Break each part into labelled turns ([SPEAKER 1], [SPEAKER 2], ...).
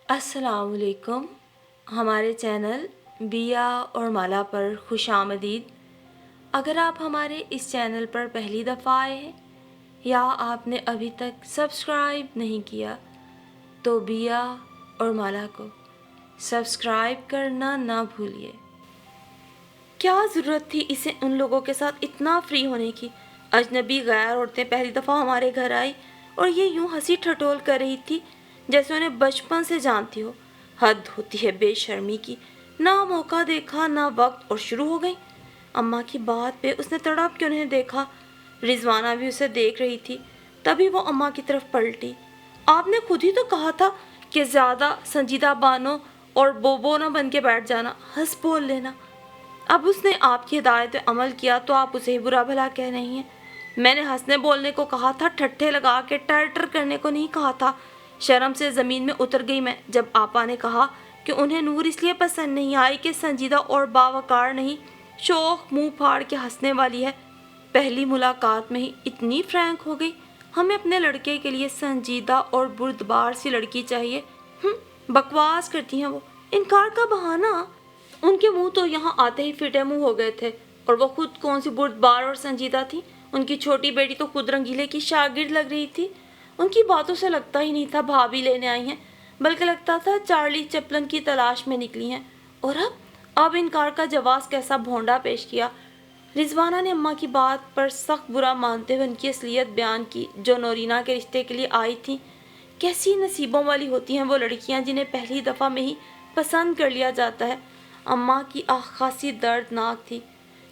[SPEAKER 1] अस्सलाम वालेकुम। हमारे चैनल बिया और माला पर खुश आमदीद। अगर आप हमारे इस चैनल पर पहली दफ़ा आए हैं या आपने अभी तक सब्सक्राइब नहीं किया तो बिया और माला को सब्सक्राइब करना ना भूलिए। क्या ज़रूरत थी इसे उन लोगों के साथ इतना फ्री होने की। अजनबी गैर औरतें पहली दफ़ा हमारे घर आई और ये यूं हंसी ठटोल कर रही थी जैसे उन्हें बचपन से जानती हो। हद होती है बेशर्मी की। ना मौका देखा ना वक्त और शुरू हो गई। अम्मा की बात पे उसने तड़प के उन्हें देखा। रिजवाना भी उसे देख रही थी। तभी वो अम्मा की तरफ पलटी। आपने खुद ही तो कहा था कि ज़्यादा संजीदा बानो और बोबो ना बन के बैठ जाना, हंस बोल लेना। अब उसने आपकी हिदायत पे अमल किया तो आप उसे ही बुरा भला कह रही हैं। मैंने हंसने बोलने को कहा था, ठट्ठे लगा के टर करने को नहीं कहा था। शर्म से ज़मीन में उतर गई मैं जब आपा ने कहा कि उन्हें नूर इसलिए पसंद नहीं आई कि संजीदा और बावकार नहीं, शौक मुंह फाड़ के हंसने वाली है। पहली मुलाकात में ही इतनी फ्रैंक हो गई। हमें अपने लड़के के लिए संजीदा और बुर्दबार सी लड़की चाहिए। बकवास करती हैं वो, इनकार का बहाना। उनके मुंह तो यहाँ आते ही फिटे मुंह हो गए थे। और वो खुद कौन सी बुर्दबार और संजीदा थी। उनकी छोटी बेटी तो खुद रंगीले की शागिर्द लग रही थी। उनकी बातों से लगता ही नहीं था भाभी लेने आई हैं, बल्कि लगता था चार्ली चैपलन की तलाश में निकली हैं। और अब इनकार का जवाब कैसा भोंडा पेश किया। रिजवाना ने अम्मा की बात पर सख्त बुरा मानते हुए उनकी असलियत बयान की जो नोरीना के रिश्ते के लिए आई थी। कैसी नसीबों वाली होती हैं वो लड़कियां जिन्हें पहली दफ़ा में ही पसंद कर लिया जाता है। अम्मा की आह खासी दर्दनाक थी।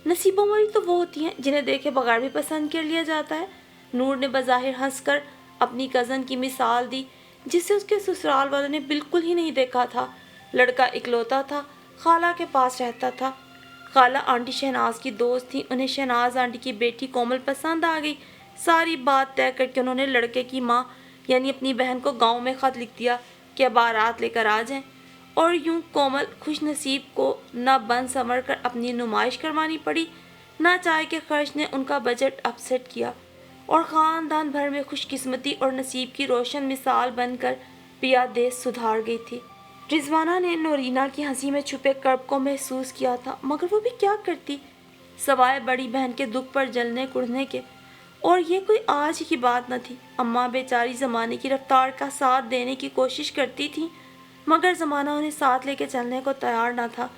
[SPEAKER 1] नसीबों वाली तो वो होती हैं जिन्हें देखे बगैर भी पसंद कर लिया जाता है। नूर ने बज़ाहिर हंसकर अपनी कज़न की मिसाल दी जिसे उसके ससुराल वालों ने बिल्कुल ही नहीं देखा था। लड़का इकलौता था, खाला के पास रहता था। खाला आंटी शहनाज की दोस्त थी। उन्हें शहनाज आंटी की बेटी कोमल पसंद आ गई। सारी बात तय करके उन्होंने लड़के की माँ यानी अपनी बहन को गांव में ख़त लिख दिया कि बारात लेकर आ जाएं। और यूं कोमल खुश नसीब को न बन संवर कर अपनी नुमाइश करवानी पड़ी, न चाय के खर्च ने उनका बजट अपसेट किया और ख़ानदान भर में खुशकिस्मती और नसीब की रोशन मिसाल बनकर पिया देश सुधार गई थी। रिजवाना ने नोरीना की हंसी में छुपे कर्ब को महसूस किया था, मगर वो भी क्या करती सवाए बड़ी बहन के दुख पर जलने कुढ़ने के। और ये कोई आज की बात न थी। अम्मा बेचारी ज़माने की रफ्तार का साथ देने की कोशिश करती थी, मगर ज़माना उन्हें साथ लेके चलने को तैयार न था।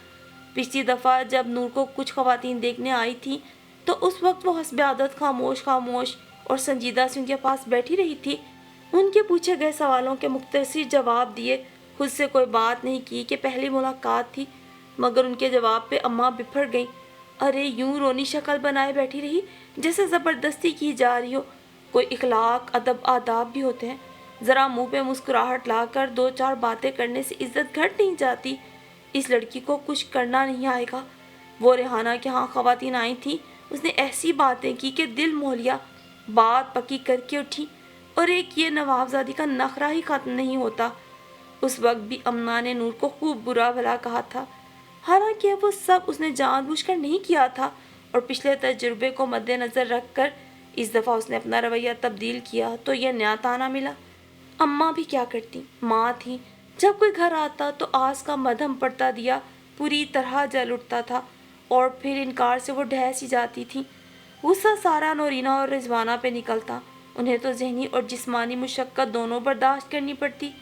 [SPEAKER 1] पिछली दफ़ा जब नूर को कुछ ख़वातीन देखने आई थी तो उस वक्त वो हस्ब आदत खामोश खामोश और संजीदा से उनके पास बैठी रही थी। उनके पूछे गए सवालों के मुख्तसर जवाब दिए, खुद से कोई बात नहीं की कि पहली मुलाकात थी। मगर उनके जवाब पे अम्मा बिफर गई। अरे यूं रोनी शक्ल बनाए बैठी रही जैसे ज़बरदस्ती की जा रही हो। कोई इखलाक अदब आदाब भी होते हैं। ज़रा मुंह पे मुस्कुराहट लाकर दो चार बातें करने से इज्जत घट नहीं जाती। इस लड़की को कुछ करना नहीं आएगा। वो रेहाना के यहाँ ख़वातीन आई थी, उसने ऐसी बातें की कि दिल मोह लिया। बात पक्की करके उठी और एक ये नवाबजादी का नखरा ही ख़त्म नहीं होता। उस वक्त भी अम्मा ने नूर को खूब बुरा भला कहा था, हालांकि वो सब उसने जानबूझकर नहीं किया था और पिछले तजुर्बे को मद्देनज़र रख कर इस दफ़ा उसने अपना रवैया तब्दील किया तो यह नया ताना मिला। अम्मा भी क्या करती, माँ थी। जब कोई घर आता तो आस का मध्यम पड़ता दिया पूरी तरह जल उठता था और फिर इनकार से वो ढह सी जाती थी। गुस्सा सारा नोरीना और रिजवाना पे निकलता। उन्हें तो जहनी और जिस्मानी मुशक्क़त दोनों बर्दाश्त करनी पड़ती।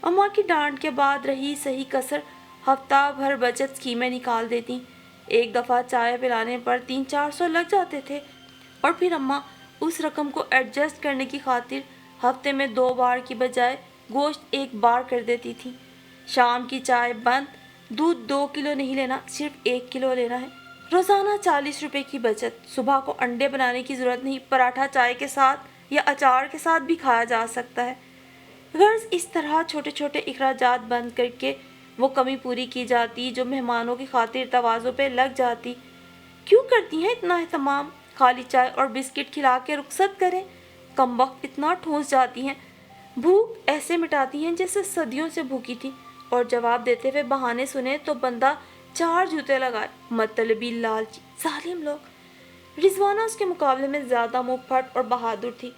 [SPEAKER 1] अम्मा की डांट के बाद रही सही कसर हफ्ता भर बचत स्कीमें निकाल देती। एक दफ़ा चाय पिलाने पर 300-400 लग जाते थे और फिर अम्मा उस रकम को एडजस्ट करने की खातिर हफ्ते में 2 बार की बजाय गोश्त 1 बार कर देती थी। शाम की चाय बंद, दूध 2 किलो नहीं लेना, सिर्फ 1 किलो लेना है। रोज़ाना 40 रुपए की बचत। सुबह को अंडे बनाने की ज़रूरत नहीं, पराठा चाय के साथ या अचार के साथ भी खाया जा सकता है। गर्ज इस तरह छोटे छोटे अखराजात बंद करके वो कमी पूरी की जाती जो मेहमानों की खातिर तवाज़ो पे लग जाती। क्यों करती हैं इतना एहतमाम, खाली चाय और बिस्किट खिला के रुखसत करें। कम वक्त इतना ठूंस जाती हैं, भूख ऐसे मिटाती हैं जैसे सदियों से भूखी थी। और जवाब देते हुए बहाने सुने तो बंदा 4 जूते लगाए। मतलबी लालची जालिम लोग। रिजवाना उसके मुकाबले में ज़्यादा मुंहफट और बहादुर थी।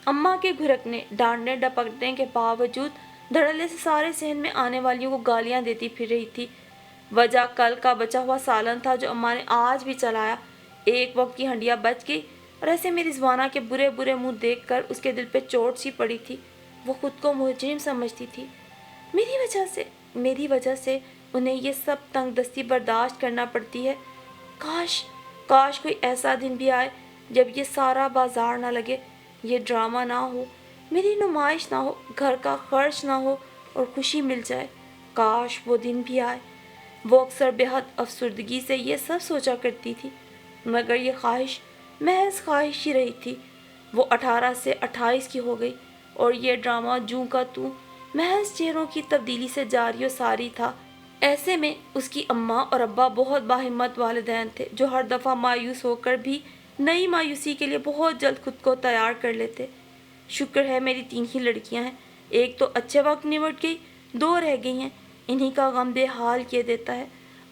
[SPEAKER 1] अम्मा के घुरकने डांटने डपकने के बावजूद دھڑلے سے سارے صحن میں آنے والیوں کو گالیاں دیتی پھر رہی تھی۔ وجہ کل کا بچا ہوا سالن تھا جو اماں نے آج بھی چلایا۔ ایک وقت کی ہنڈیا بچ گئی اور ایسے میں رضوانہ کے برے برے منہ دیکھ کر اس کے دل پہ چوٹ سی پڑی تھی۔ وہ خود کو مجرم سمجھتی تھی۔ میری وجہ سے انہیں یہ سب تنگ دستی برداشت کرنا پڑتی ہے۔ کاش کوئی ایسا دن بھی آئے جب یہ سارا بازار نہ لگے، یہ ڈرامہ نہ ہو، میری نمائش نہ ہو، گھر کا خرچ نہ ہو اور خوشی مل جائے۔ کاش وہ دن بھی آئے۔ وہ اکثر بے حد افسردگی سے یہ سب سوچا کرتی تھی، مگر یہ خواہش محض خواہش ہی رہی تھی۔ وہ 18 سے 28 کی ہو گئی اور یہ ڈرامہ جوں کا توں محض چہروں کی تبدیلی سے جاری و ساری تھا۔ ایسے میں اس کی اماں اور ابا بہت باہمت والدین تھے جو ہر دفعہ مایوس ہو کر بھی نئی مایوسی کے لیے بہت جلد خود کو تیار کر لیتے۔ شکر ہے میری 3 ہی لڑکیاں ہیں، ایک تو اچھے وقت نمٹ گئی، 2 رہ گئی ہیں، انہی کا غم بے حال کیے دیتا ہے۔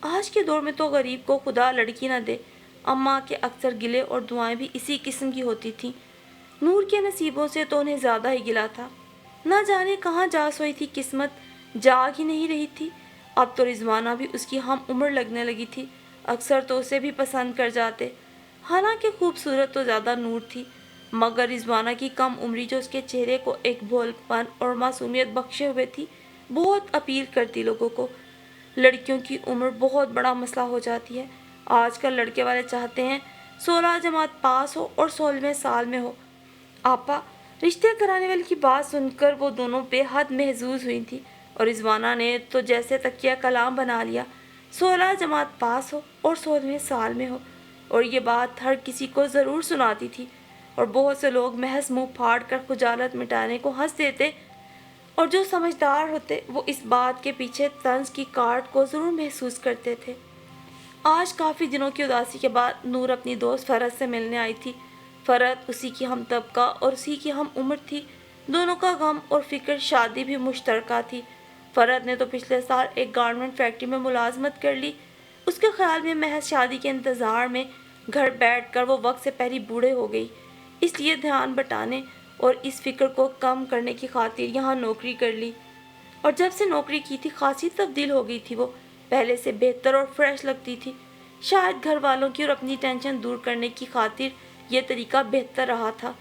[SPEAKER 1] آج کے دور میں تو غریب کو خدا لڑکی نہ دے۔ اماں کے اکثر گلے اور دعائیں بھی اسی قسم کی ہوتی تھیں۔ نور کے نصیبوں سے تو انہیں زیادہ ہی گلا تھا۔ نہ جانے کہاں جا سوئی تھی قسمت، جاگ ہی نہیں رہی تھی۔ اب تو رضوانہ بھی اس کی ہم عمر لگنے لگی تھی، اکثر تو اسے بھی پسند کر جاتے۔ حالانکہ خوبصورت تو زیادہ نور تھی، مگر رضوانہ کی کم عمری جو اس کے چہرے کو ایک بھول پن اور معصومیت بخشے ہوئے تھی، بہت اپیل کرتی لوگوں کو۔ لڑکیوں کی عمر بہت بڑا مسئلہ ہو جاتی ہے۔ آج کل لڑکے والے چاہتے ہیں 16 جماعت پاس ہو اور 16ویں سال میں ہو۔ آپا رشتے کرانے والے کی بات سن کر وہ دونوں بے حد محظوظ ہوئی تھی اور رضوانہ نے تو جیسے تکیہ کلام بنا لیا، 16 جماعت پاس ہو اور 16ویں سال میں ہو، اور یہ بات ہر کسی کو ضرور سناتی تھی، اور بہت سے لوگ محض منہ پھاڑ کر خجالت مٹانے کو ہنس دیتے، اور جو سمجھدار ہوتے وہ اس بات کے پیچھے طنز کی کاٹ کو ضرور محسوس کرتے تھے۔ آج کافی دنوں کی اداسی کے بعد نور اپنی دوست فرحت سے ملنے آئی تھی۔ فرحت اسی کی ہم طبقہ اور اسی کی ہم عمر تھی۔ دونوں کا غم اور فکر شادی بھی مشترکہ تھی۔ فرحت نے تو پچھلے سال ایک گارمنٹ فیکٹری میں ملازمت کر لی۔ اس کے خیال میں محض شادی کے انتظار میں گھر بیٹھ کر وہ وقت سے پہلے بوڑھے ہو گئی، اس لیے دھیان بٹانے اور اس فکر کو کم کرنے کی خاطر یہاں نوکری کر لی، اور جب سے نوکری کی تھی خاصی تبدیل ہو گئی تھی۔ وہ پہلے سے بہتر اور فریش لگتی تھی۔ شاید گھر والوں کی اور اپنی ٹینشن دور کرنے کی خاطر یہ طریقہ بہتر رہا تھا۔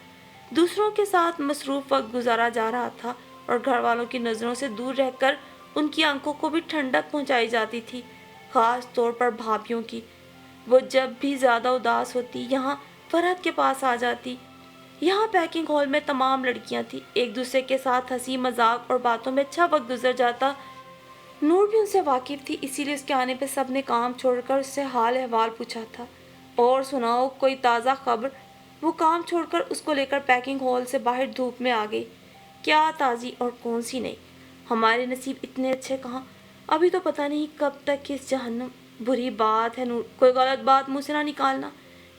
[SPEAKER 1] دوسروں کے ساتھ مصروف وقت گزارا جا رہا تھا اور گھر والوں کی نظروں سے دور رہ کر ان کی آنکھوں کو بھی ٹھنڈک پہنچائی جاتی تھی، خاص طور پر بھابھیوں کی۔ وہ جب بھی زیادہ اداس ہوتی یہاں فرحت کے پاس آ جاتی۔ یہاں پیکنگ ہال میں تمام لڑکیاں تھیں، ایک دوسرے کے ساتھ ہنسی مذاق اور باتوں میں اچھا وقت گزر جاتا۔ نور بھی ان سے واقف تھی، اسی لیے اس کے آنے پہ سب نے کام چھوڑ کر اس سے حال احوال پوچھا تھا۔ اور سناؤ کوئی تازہ خبر؟ وہ کام چھوڑ کر اس کو لے کر پیکنگ ہال سے باہر دھوپ میں آ گئی۔ کیا تازی اور کون سی نہیں؟ ہمارے نصیب اتنے اچھے کہاں، ابھی تو پتہ نہیں کب تک اس جہنم۔ بری بات ہے نور، کوئی غلط بات منہ سے نہ نکالنا۔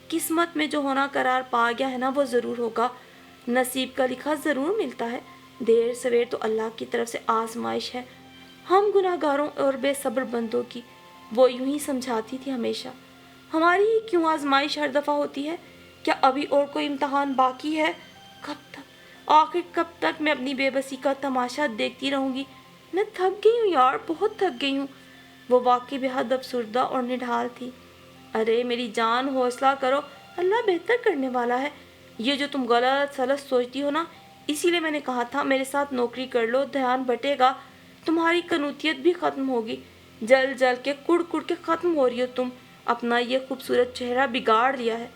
[SPEAKER 1] قسمت میں جو ہونا قرار پا گیا ہے نا وہ ضرور ہوگا، نصیب کا لکھا ضرور ملتا ہے، دیر سویر تو اللہ کی طرف سے آزمائش ہے ہم گناہ گاروں اور بے صبر بندوں کی۔ وہ یوں ہی سمجھاتی تھی ہمیشہ۔ ہماری ہی کیوں آزمائش ہر دفعہ ہوتی ہے؟ کیا ابھی اور کوئی امتحان باقی ہے؟ کب تک، آخر کب تک میں اپنی بے بسی کا تماشا دیکھتی رہوں گی؟ میں تھک گئی ہوں یار، بہت تھک گئی ہوں۔ وہ واقعی بے حد افسردہ اور نڈھال تھی۔ ارے میری جان حوصلہ کرو، اللہ بہتر کرنے والا ہے۔ یہ جو تم غلط سلط سوچتی ہو نا، اسی لیے میں نے کہا تھا میرے ساتھ نوکری کر لو، دھیان بٹے گا، تمہاری کنوتیت بھی ختم ہوگی، جل جل کے کڑ کڑ کے ختم ہو رہی ہو تم، اپنا یہ خوبصورت چہرہ بگاڑ لیا ہے۔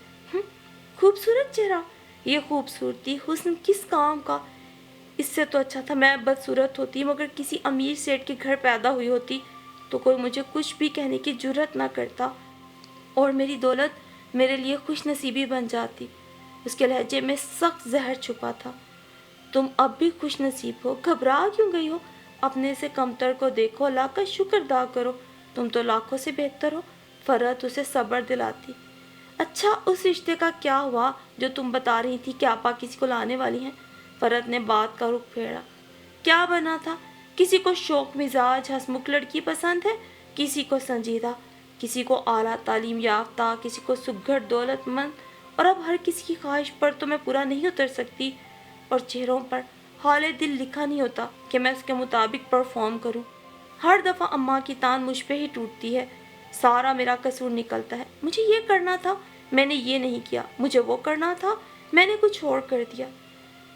[SPEAKER 1] خوبصورت چہرہ، یہ خوبصورتی حسن کس کام کا؟ اس سے تو اچھا تھا میں بدصورت ہوتی، مگر کسی امیر سیٹ کے گھر پیدا ہوئی ہوتی تو کوئی مجھے کچھ بھی کہنے کی جرات نہ کرتا اور میری دولت میرے لیے خوش نصیبی بن جاتی۔ اس کے لہجے میں سخت زہر چھپا تھا۔ تم اب بھی خوش نصیب ہو، گھبرا کیوں گئی ہو؟ اپنے سے کمتر کو دیکھو، اللہ کا شکر ادا کرو، تم تو لاکھوں سے بہتر ہو۔ فرحت اسے صبر دلاتی۔ اچھا اس رشتے کا کیا ہوا جو تم بتا رہی تھی کہ آپا کسی کو لانے والی ہیں؟ فرحت نے بات کا رخ پھیرا۔ کیا بنا تھا؟ کسی کو شوق مزاج ہسمکھ لڑکی پسند ہے، کسی کو سنجیدہ، کسی کو اعلیٰ تعلیم یافتہ، کسی کو سگھڑ دولت مند، اور اب ہر کسی کی خواہش پر تو میں پورا نہیں اتر سکتی، اور چہروں پر हाल दिल लिखा नहीं होता कि मैं उसके मुताबिक परफॉर्म करूं। हर दफ़ा अम्मा की तान मुझ पे ही टूटती है। सारा मेरा कसूर निकलता है। मुझे ये करना था, मैंने ये नहीं किया। मुझे वो करना था, मैंने कुछ और कर दिया।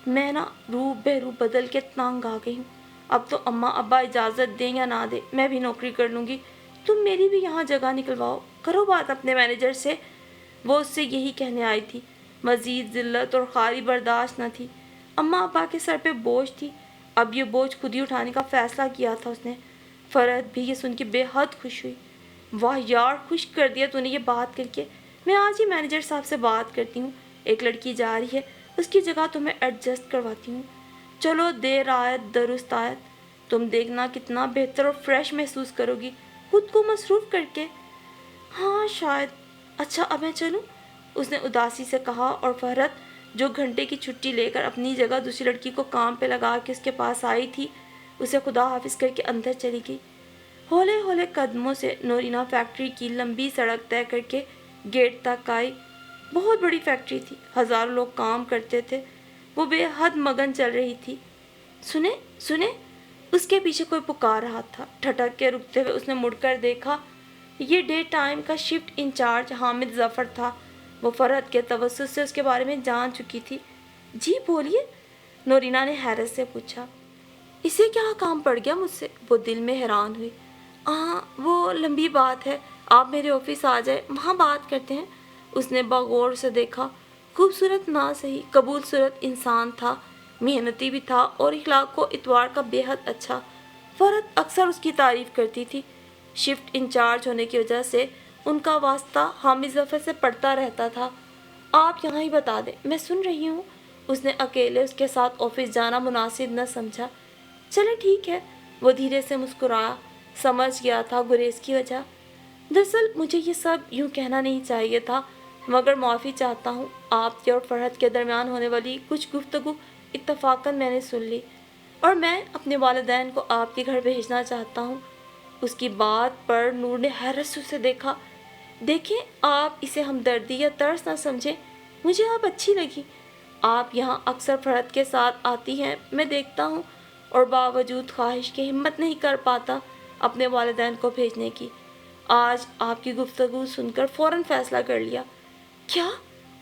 [SPEAKER 1] मैं ना रूप बेरूप बदल के तंग आ गई हूँ। अब तो अम्मा अब्बा इजाज़त दें या ना दें, मैं भी नौकरी कर लूँगी। तुम मेरी भी यहाँ जगह निकलवाओ, करो बात अपने मैनेजर से। वो उससे यही कहने आई थी। मज़ीद ज़िल्लत और खारी बर्दाश्त न थी। अम्मा अब्बा के सर पे बोझ थी। अब ये बोझ खुद ही उठाने का फ़ैसला किया था उसने। फ़रहत भी ये सुन के बेहद खुश हुई। वाह यार, खुश कर दिया तूने ये बात करके। मैं आज ही मैनेजर साहब से बात करती हूँ। एक लड़की जा रही है, उसकी जगह तुम्हें एडजस्ट करवाती हूँ। चलो देर आयत दुरुस्त आयत। तुम देखना कितना बेहतर और फ्रेश महसूस करोगी खुद को मसरूफ़ करके। हाँ शायद। अच्छा अब मैं चलूँ? उसने उदासी से कहा और फ़रहत जो घंटे की छुट्टी लेकर अपनी जगह दूसरी लड़की को काम पे लगा के उसके पास आई थी, उसे खुदा हाफिज़ करके अंदर चली गई। हौले हौले कदमों से नोरीना फैक्ट्री की लंबी सड़क तय करके गेट तक आई। बहुत बड़ी फैक्ट्री थी, हज़ारों लोग काम करते थे। वो बेहद मगन चल रही थी। सुने सुने, उसके पीछे कोई पुकार रहा था। ठटक के रुकते हुए उसने मुड़कर देखा। ये डे टाइम का शिफ्ट इंचार्ज हामिद ज़फ़र था। वो फ़रहत के तवस्सुस से उसके बारे में जान चुकी थी। जी बोलिए, नोरीना ने हैरत से पूछा। इसे क्या काम पड़ गया मुझसे? वो दिल में हैरान हुई। वो लंबी बात है, आप मेरे ऑफिस आ जाए, वहाँ बात करते हैं। उसने बगौर से देखा। खूबसूरत ना सही, कबूल सूरत इंसान था, मेहनती भी था और इखलाक को इतवार का बेहद अच्छा। फ़रहत अक्सर उसकी तारीफ़ करती थी। शिफ्ट इंचार्ज होने की वजह से उनका वास्ता हामिद ज़फ़र से पड़ता रहता था। आप यहाँ ही बता दें, मैं सुन रही हूँ। उसने अकेले उसके साथ ऑफिस जाना मुनासिब न समझा। चले ठीक है, वो धीरे से मुस्कुराया। समझ गया था गुरेज की वजह। दरअसल मुझे ये सब यूँ कहना नहीं चाहिए था, मगर माफ़ी चाहता हूँ। आपके और फ़रहत के दरमियान होने वाली कुछ गुफ्तगू इत्तफ़ाक़न मैंने सुन ली और मैं अपने वालिदैन को आपके घर भेजना चाहता हूँ। उसकी बात पर नूर ने हैरत से उसे देखा। देखें, आप इसे हमदर्दी या तरस ना समझें, मुझे आप अच्छी लगी। आप यहाँ अक्सर फ़रहत के साथ आती हैं, मैं देखता हूँ, और बावजूद ख्वाहिश के हिम्मत नहीं कर पाता अपने वालिदैन को भेजने की। आज आपकी गुफ्तगू सुनकर फ़ौरन फ़ैसला कर लिया। क्या?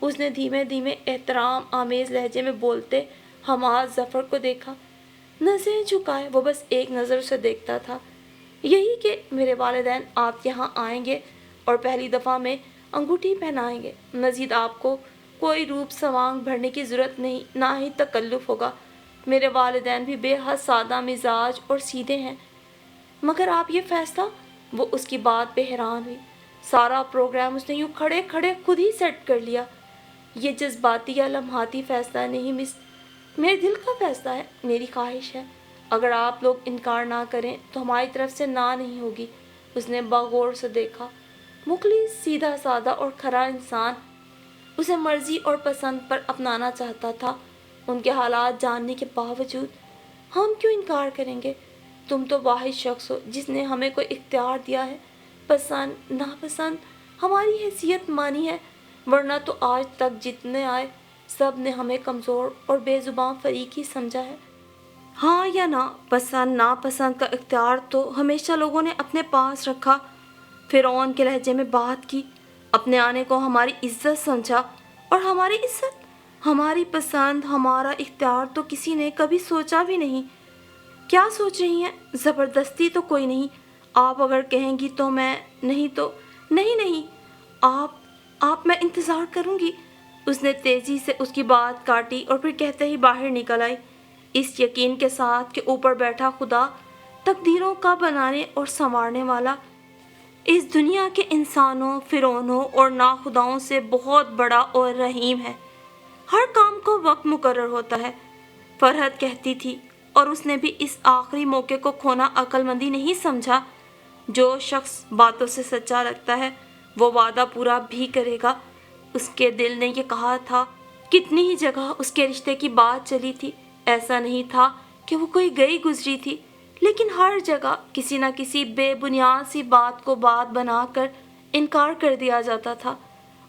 [SPEAKER 1] उसने धीमे धीमे एहतराम आमेज़ लहजे में बोलते हमाद ज़फ़र को देखा। नज़रें झुकाए वो बस एक नज़र उसे देखता था। यही कि मेरे वालिदैन आप यहाँ आएंगे और पहली दफ़ा में अंगूठी पहनाएंगे। मज़ीद आपको कोई रूप सवांग भरने की ज़रूरत नहीं, ना ही तकल्लुफ़ होगा। मेरे वालिदैन भी बेहद सादा मिजाज और सीधे हैं। मगर आप ये फ़ैसला? वो उसकी बात पे हैरान हुई। सारा प्रोग्राम उसने यूँ खड़े खड़े खुद ही सेट कर लिया। ये जज्बाती या लम्हाती फ़ैसला नहीं मिस, मेरे दिल का फ़ैसला है, मेरी ख्वाहिश है। अगर आप लोग इनकार ना करें तो हमारी तरफ से ना नहीं होगी। उसने बगौर से देखा। मुखलिस, सीधा सादा और खरा इंसान उसे मर्ज़ी और पसंद पर अपनाना चाहता था। उनके हालात जानने के बावजूद हम क्यों इनकार करेंगे? तुम तो वाहिद शख्स हो जिसने हमें कोई इख्तियार दिया है। पसंद नापसंद हमारी हैसियत मानी है, वरना तो आज तक जितने आए सब ने हमें कमज़ोर और बेज़ुबान फरीक ही समझा है। हाँ या ना, पसंद नापसंद का इख्तियार तो हमेशा लोगों ने अपने पास रखा। फ़िरौन के लहजे में बात की। अपने आने को हमारी इज्जत समझा, और हमारी इज्जत, हमारी पसंद, हमारा इख्तियार तो किसी ने कभी सोचा भी नहीं। क्या सोच रही हैं? ज़बरदस्ती तो कोई नहीं। आप अगर कहेंगी तो मैं, नहीं तो नहीं। नहीं, आप मैं इंतज़ार करूँगी। उसने तेज़ी से उसकी बात काटी और फिर कहते ही बाहर निकल आई, इस यकीन के साथ कि ऊपर बैठा खुदा, तकदीरों का बनाने और संवारने वाला, इस दुनिया के इंसानों, फ़िरौनों और नाखुदाओं से बहुत बड़ा और रहीम है। हर काम को वक्त मुकर्रर होता है, फ़रहत कहती थी, और उसने भी इस आखिरी मौके को खोना अक्लमंदी नहीं समझा। जो शख्स बातों से सच्चा लगता है वो वादा पूरा भी करेगा। उसके दिल ने ये कहा था। कितनी ही जगह उसके रिश्ते की बात चली थी। ऐसा नहीं था कि वो कोई गई गुजरी थी, लेकिन हर जगह किसी न किसी बेबुनियाद सी बात को बात बनाकर इनकार कर दिया जाता था।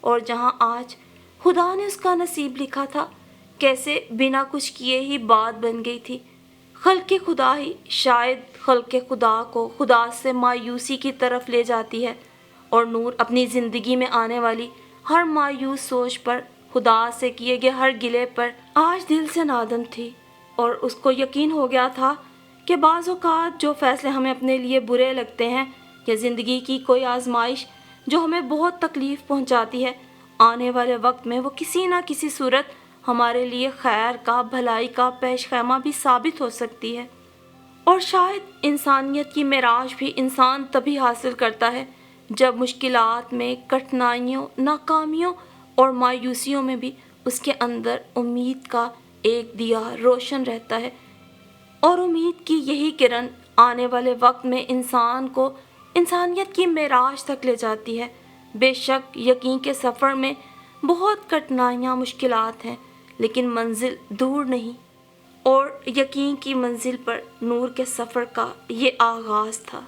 [SPEAKER 1] और जहाँ आज खुदा ने उसका नसीब लिखा था, کیسے بنا کچھ کیے ہی بات بن گئی تھی۔ خلق خدا ہی شاید خلق خدا کو خدا سے مایوسی کی طرف لے جاتی ہے، اور نور اپنی زندگی میں آنے والی ہر مایوس سوچ پر، خدا سے کیے گئے ہر گلے پر آج دل سے نادم تھی، اور اس کو یقین ہو گیا تھا کہ بعض اوقات جو فیصلے ہمیں اپنے لیے برے لگتے ہیں، یا زندگی کی کوئی آزمائش جو ہمیں بہت تکلیف پہنچاتی ہے، آنے والے وقت میں وہ کسی نہ کسی صورت ہمارے لیے خیر کا، بھلائی کا پیش خیمہ بھی ثابت ہو سکتی ہے۔ اور شاید انسانیت کی معراج بھی انسان تبھی حاصل کرتا ہے جب مشکلات میں، کٹھنائیوں، ناکامیوں اور مایوسیوں میں بھی اس کے اندر امید کا ایک دیا روشن رہتا ہے، اور امید کی یہی کرن آنے والے وقت میں انسان کو انسانیت کی معراج تک لے جاتی ہے۔ بے شک یقین کے سفر میں بہت کٹھنائیاں، مشکلات ہیں، لیکن منزل دور نہیں، اور یقین کی منزل پر نور کے سفر کا یہ آغاز تھا۔